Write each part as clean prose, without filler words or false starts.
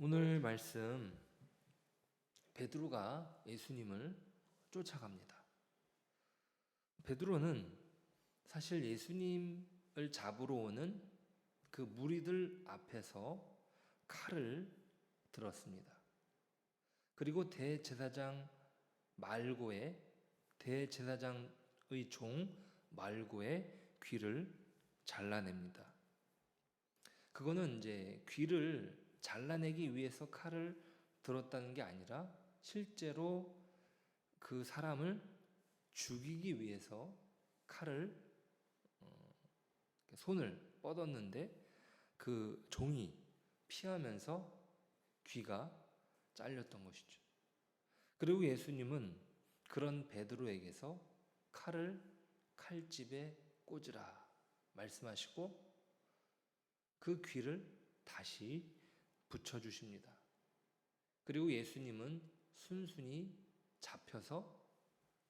오늘 말씀 베드로가 예수님을 쫓아갑니다. 베드로는 사실 예수님을 잡으러 오는 그 무리들 앞에서 칼을 들었습니다. 그리고 대제사장의 종 말고의 귀를 잘라냅니다. 그거는 이제 귀를 잘라내기 위해서 칼을 들었다는 게 아니라 실제로 그 사람을 죽이기 위해서 칼을 손을 뻗었는데 그 종이 피하면서 귀가 잘렸던 것이죠. 그리고 예수님은 그런 베드로에게서 칼을 칼집에 꽂으라 말씀하시고 그 귀를 다시 붙여주십니다. 그리고 예수님은 순순히 잡혀서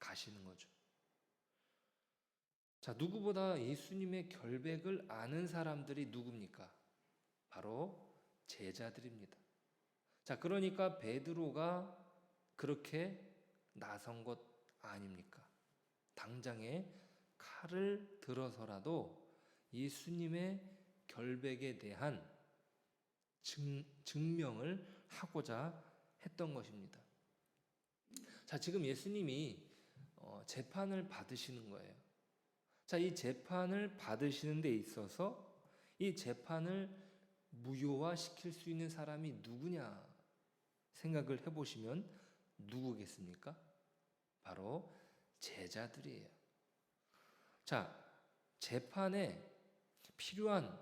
가시는 거죠. 자, 누구보다 예수님의 결백을 아는 사람들이 누굽니까? 바로 제자들입니다. 자, 그러니까 베드로가 그렇게 나선 것 아닙니까? 당장에 칼을 들어서라도 예수님의 결백에 대한 증명을 하고자 했던 것입니다. 자, 지금 예수님이 재판을 받으시는 거예요. 자, 이 재판을 받으시는 데 있어서 이 재판을 무효화시킬 수 있는 사람이 누구냐 생각을 해보시면 누구겠습니까? 바로 제자들이에요. 자, 재판에 필요한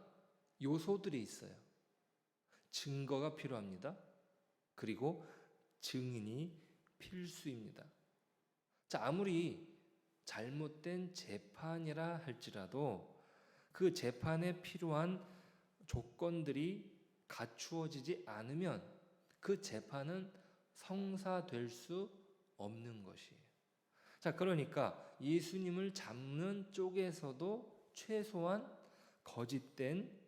요소들이 있어요. 증거가 필요합니다. 그리고 증인이 필수입니다. 자, 아무리 잘못된 재판이라 할지라도 그 재판에 필요한 조건들이 갖추어지지 않으면 그 재판은 성사될 수 없는 것이에요. 자, 그러니까 예수님을 잡는 쪽에서도 최소한 거짓된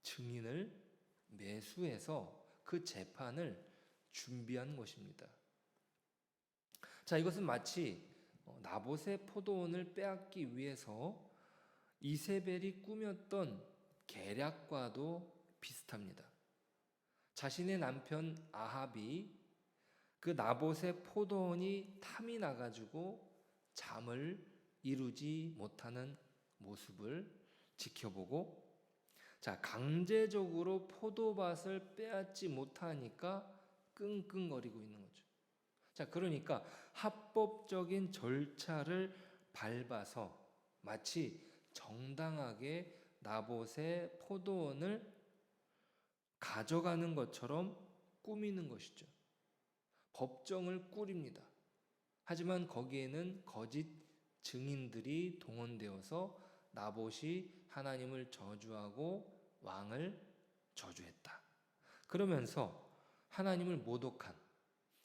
증인을 매수해서 그 재판을 준비한 것입니다. 자, 이것은 마치 나봇의 포도원을 빼앗기 위해서 이세벨이 꾸몄던 계략과도 비슷합니다. 자신의 남편 아합이 그 나봇의 포도원이 탐이 나가지고 잠을 이루지 못하는 모습을 지켜보고, 자, 강제적으로 포도밭을 빼앗지 못하니까 끙끙거리고 있는 거죠. 자, 그러니까 합법적인 절차를 밟아서 마치 정당하게 나봇의 포도원을 가져가는 것처럼 꾸미는 것이죠. 법정을 꾸립니다. 하지만 거기에는 거짓 증인들이 동원되어서 나봇이 하나님을 저주하고 왕을 저주했다. 그러면서 하나님을 모독한,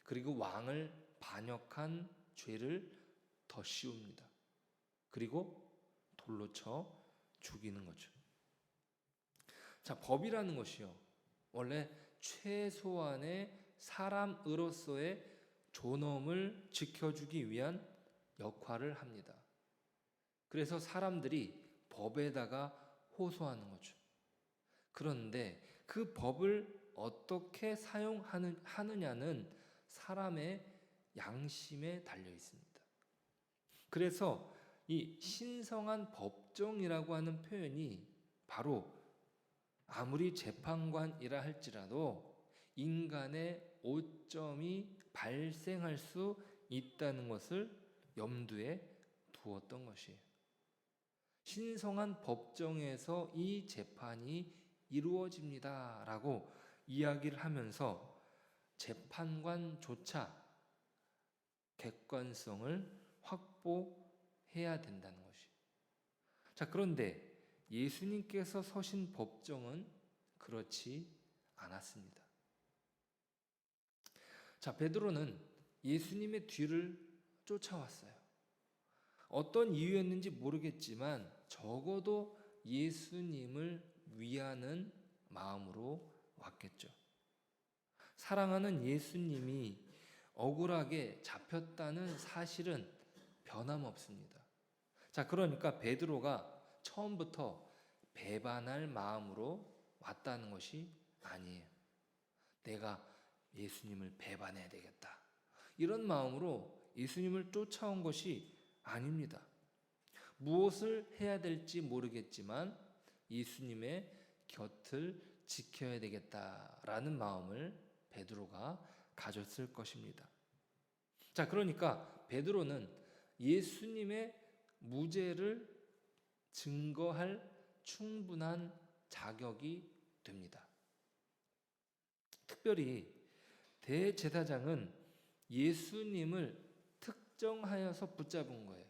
그리고 왕을 반역한 죄를 더 씌웁니다. 그리고 돌로 쳐 죽이는 거죠. 자, 법이라는 것이요, 원래 최소한의 사람으로서의 존엄을 지켜주기 위한 역할을 합니다. 그래서 사람들이 법에다가 호소하는 거죠. 그런데 그 법을 어떻게 사용하느냐는 사람의 양심에 달려 있습니다. 그래서 이 신성한 법정이라고 하는 표현이 바로 아무리 재판관이라 할지라도 인간의 오점이 발생할 수 있다는 것을 염두에 두었던 것이에요. 신성한 법정에서 이 재판이 이루어집니다 라고 이야기를 하면서 재판관조차 객관성을 확보해야 된다는 것이에요. 자, 그런데 예수님께서 서신 법정은 그렇지 않았습니다. 자, 베드로는 예수님의 뒤를 쫓아왔어요. 어떤 이유였는지 모르겠지만 적어도 예수님을 위하는 마음으로 왔겠죠. 사랑하는 예수님이 억울하게 잡혔다는 사실은 변함없습니다. 자, 그러니까 베드로가 처음부터 배반할 마음으로 왔다는 것이 아니에요. 내가 예수님을 배반해야 되겠다, 이런 마음으로 예수님을 쫓아온 것이 아닙니다. 무엇을 해야 될지 모르겠지만 예수님의 곁을 지켜야 되겠다라는 마음을 베드로가 가졌을 것입니다. 자, 그러니까 베드로는 예수님의 무죄를 증거할 충분한 자격이 됩니다. 특별히 대제사장은 예수님을 특정하여서 붙잡은 거예요.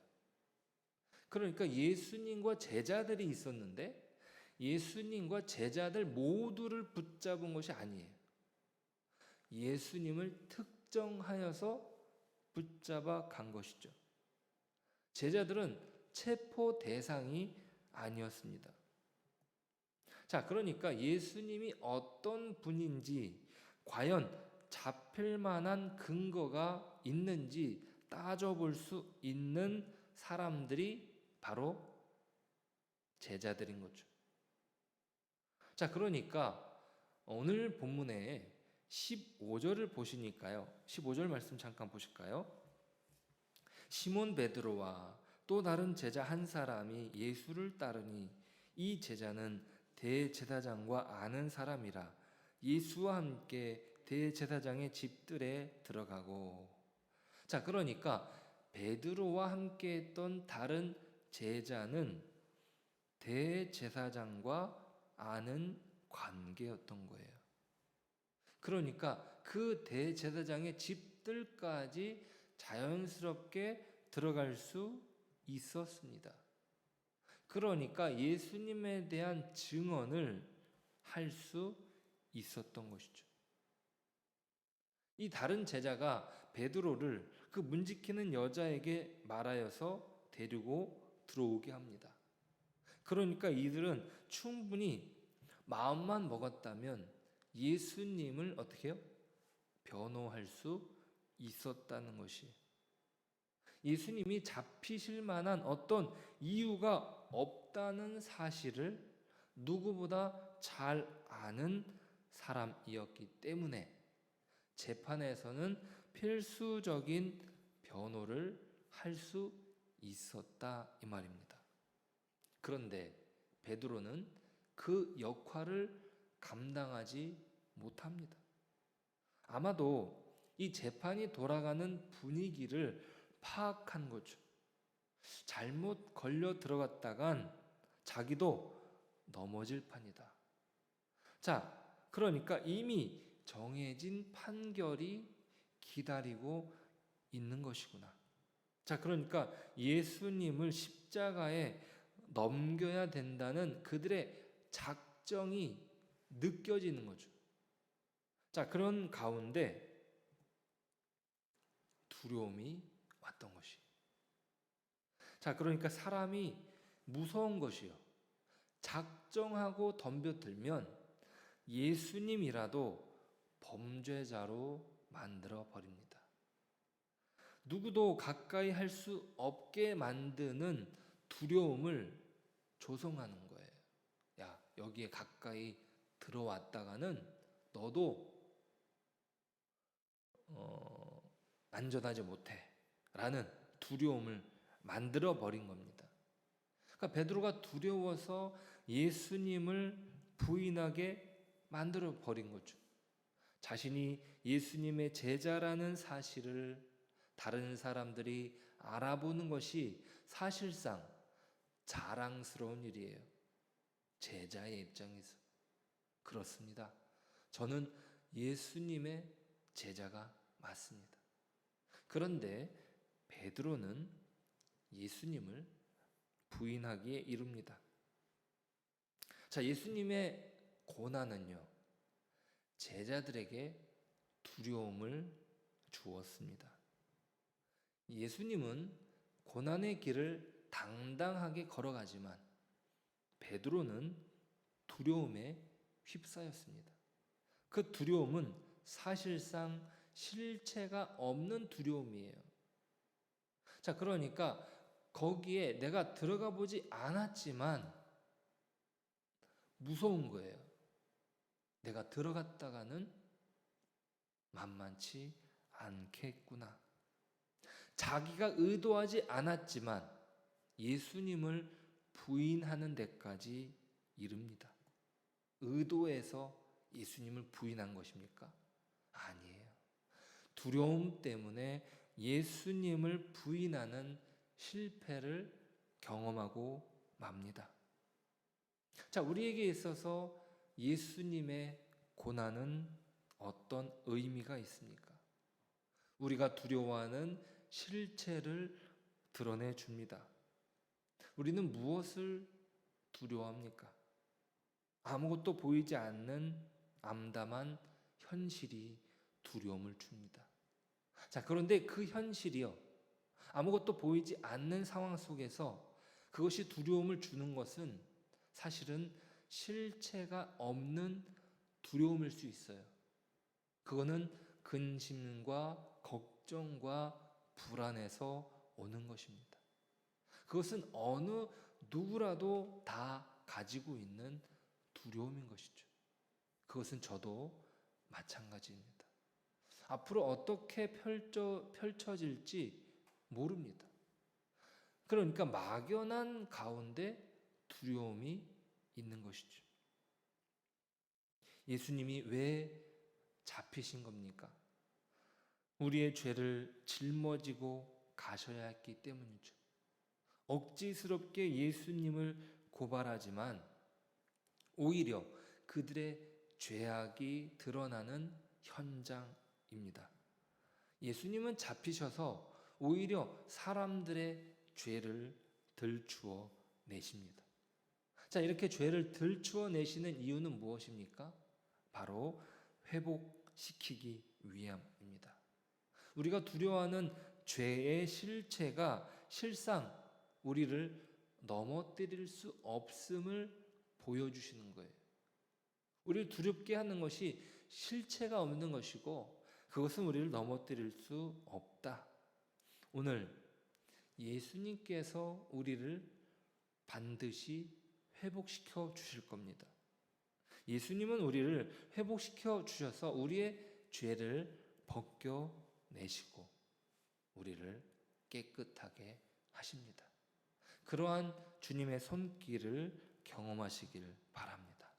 그러니까 예수님과 제자들이 있었는데 예수님과 제자들 모두를 붙잡은 것이 아니에요. 예수님을 특정하여서 붙잡아 간 것이죠. 제자들은 체포 대상이 아니었습니다. 자, 그러니까 예수님이 어떤 분인지, 과연 잡힐 만한 근거가 있는지 따져볼 수 있는 사람들이 바로 제자들인 거죠. 자, 그러니까 오늘 본문에 15절을 보시니까요. 15절 말씀 잠깐 보실까요? 시몬 베드로와 또 다른 제자 한 사람이 예수를 따르니 이 제자는 대제사장과 아는 사람이라 예수와 함께 대제사장의 집들에 들어가고. 자, 그러니까 베드로와 함께 했던 다른 제자는 대제사장과 아는 관계였던 거예요. 그러니까 그 대제사장의 집들까지 자연스럽게 들어갈 수 있었습니다. 그러니까 예수님에 대한 증언을 할 수 있었던 것이죠. 이 다른 제자가 베드로를 그 문지키는 여자에게 말하여서 데리고 들어오게 합니다. 그러니까 이들은 충분히 마음만 먹었다면 예수님을 어떻게 해요? 변호할 수 있었다는 것이, 예수님이 잡히실 만한 어떤 이유가 없다는 사실을 누구보다 잘 아는 사람이었기 때문에 재판에서는 필수적인 변호를 할 수 있었다, 이 말입니다. 그런데 베드로는 그 역할을 감당하지 못합니다. 아마도 이 재판이 돌아가는 분위기를 파악한 거죠. 잘못 걸려 들어갔다간 자기도 넘어질 판이다. 자, 그러니까 이미 정해진 판결이 기다리고 있는 것이구나. 자, 그러니까 예수님을 십자가에 넘겨야 된다는 그들의 작정이 느껴지는 거죠. 자, 그런 가운데 두려움이 왔던 것이. 자, 그러니까 사람이 무서운 것이요. 작정하고 덤벼들면 예수님이라도 범죄자로 만들어 버립니다. 누구도 가까이 할 수 없게 만드는 두려움을 조성하는 거예요. 야, 여기에 가까이 들어왔다가는 너도 안전하지 못해 라는 두려움을 만들어 버린 겁니다. 그러니까 베드로가 두려워서 예수님을 부인하게 만들어 버린 거죠. 자신이 예수님의 제자라는 사실을 다른 사람들이 알아보는 것이 사실상 자랑스러운 일이에요. 제자의 입장에서. 그렇습니다. 저는 예수님의 제자가 맞습니다. 그런데 베드로는 예수님을 부인하기에 이릅니다. 자, 예수님의 고난은요, 제자들에게 두려움을 주었습니다. 예수님은 고난의 길을 당당하게 걸어가지만 베드로는 두려움에 휩싸였습니다. 그 두려움은 사실상 실체가 없는 두려움이에요. 자, 그러니까 거기에 내가 들어가 보지 않았지만 무서운 거예요. 내가 들어갔다가는 만만치 않겠구나. 자기가 의도하지 않았지만 예수님을 부인하는 데까지 이릅니다. 의도해서 예수님을 부인한 것입니까? 아니에요. 두려움 때문에 예수님을 부인하는 실패를 경험하고 맙니다. 자, 우리에게 있어서 예수님의 고난은 어떤 의미가 있습니까? 우리가 두려워하는 실체를 드러내 줍니다. 우리는 무엇을 두려워합니까? 아무것도 보이지 않는 암담한 현실이 두려움을 줍니다. 자, 그런데 그 현실이요, 아무것도 보이지 않는 상황 속에서 그것이 두려움을 주는 것은 사실은 실체가 없는 두려움일 수 있어요. 그거는 근심과 걱정과 불안에서 오는 것입니다. 그것은 어느 누구라도 다 가지고 있는 두려움인 것이죠. 그것은 저도 마찬가지입니다. 앞으로 어떻게 펼쳐질지 모릅니다. 그러니까 막연한 가운데 두려움이 있는 것이죠. 예수님이 왜 잡히신 겁니까? 우리의 죄를 짊어지고 가셔야 했기 때문이죠. 억지스럽게 예수님을 고발하지만 오히려 그들의 죄악이 드러나는 현장입니다. 예수님은 잡히셔서 오히려 사람들의 죄를 들추어 내십니다. 자, 이렇게 죄를 들추어 내시는 이유는 무엇입니까? 바로 회복시키기 위함입니다. 우리가 두려워하는 죄의 실체가 실상 우리를 넘어뜨릴 수 없음을 보여주시는 거예요. 우리를 두렵게 하는 것이 실체가 없는 것이고 그것은 우리를 넘어뜨릴 수 없다. 오늘 예수님께서 우리를 반드시 회복시켜 주실 겁니다. 예수님은 우리를 회복시켜 주셔서 우리의 죄를 벗겨내시고 우리를 깨끗하게 하십니다. 그러한 주님의 손길을 경험하시길 바랍니다.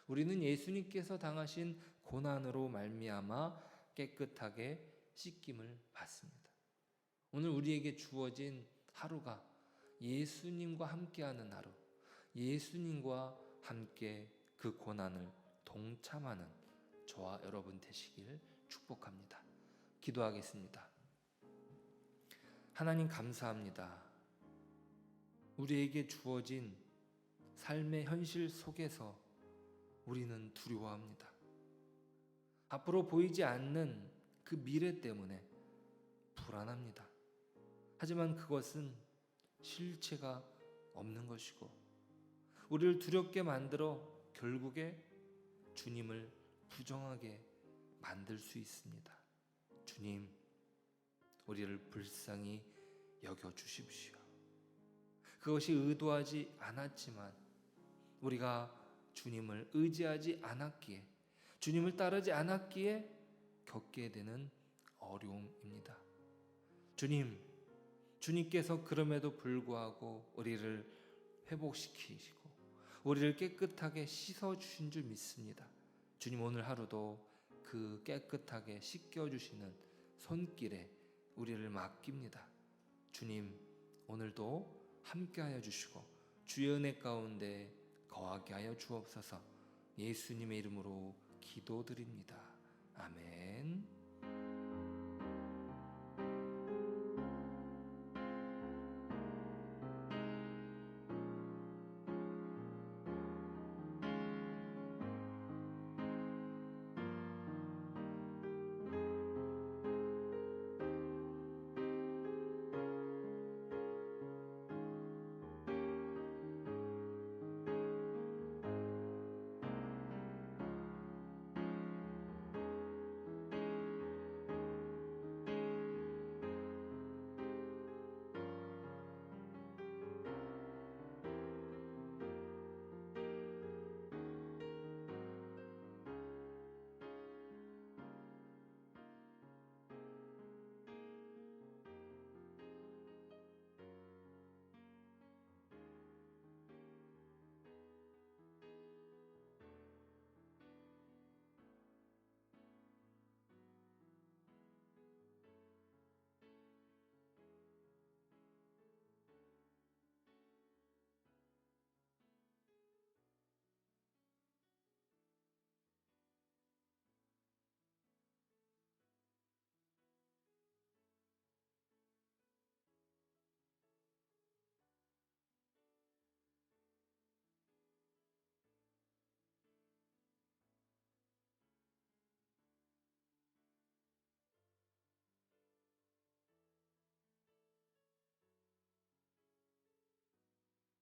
우리는 예수님께서 당하신 고난으로 말미암아 깨끗하게 씻김을 받습니다. 오늘 우리에게 주어진 하루가 예수님과 함께하는 하루, 예수님과 함께 그 고난을 동참하는 저와 여러분 되시길 축복합니다. 기도하겠습니다. 하나님 감사합니다. 우리에게 주어진 삶의 현실 속에서 우리는 두려워합니다. 앞으로 보이지 않는 그 미래 때문에 불안합니다. 하지만 그것은 실체가 없는 것이고 우리를 두렵게 만들어 결국에 주님을 부정하게 만들 수 있습니다. 주님, 우리를 불쌍히 여겨 주십시오. 그것이 의도하지 않았지만 우리가 주님을 의지하지 않았기에, 주님을 따르지 않았기에 겪게 되는 어려움입니다. 주님께서 그럼에도 불구하고 우리를 회복시키시고 우리를 깨끗하게 씻어주신 줄 믿습니다. 주님, 오늘 하루도 그 깨끗하게 씻겨주시는 손길에 우리를 맡깁니다. 주님, 오늘도 함께하여 주시고 주의 은혜 가운데 거하게 하여 주옵소서. 예수님의 이름으로 기도드립니다. 아멘.